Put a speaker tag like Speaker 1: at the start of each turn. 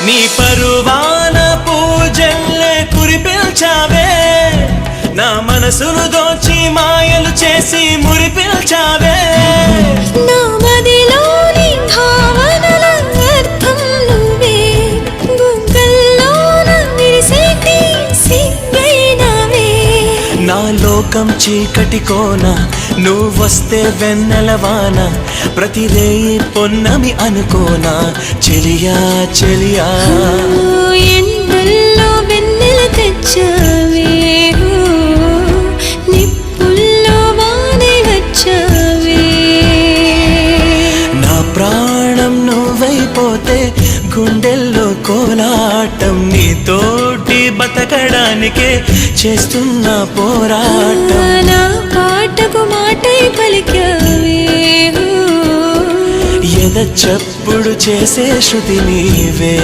Speaker 1: నీ పరువాన పూజల్లే కురిపిల్చావే, నా మనసును దోచి మాయలు చేసి మురిపిల్చావే.
Speaker 2: నా మదిలోని భావనల అర్థం నువ్వే, గుంకల్లోన విరిసేటి సిగ్గైనవే.
Speaker 1: నా లోకం చీకటి కోన, నువ్వొస్తే వెన్నెలవాన, ప్రతి రేయి పొన్నమి అనుకోనా చెలియా చెలియా.
Speaker 2: ఎండల్లో వెన్నెల తెచ్చావే, నిప్పుల్లో వానే వచ్చావే.
Speaker 1: నా ప్రాణం నువ్వైపోతే గుండెల్లో కోలాటం, నీతోటి బతకడానికే చేస్తున్న పోరాటం.
Speaker 2: నా పాటకు మాటై పలికావే,
Speaker 1: ఎద చప్పుడు చేసే శృతి నీవే.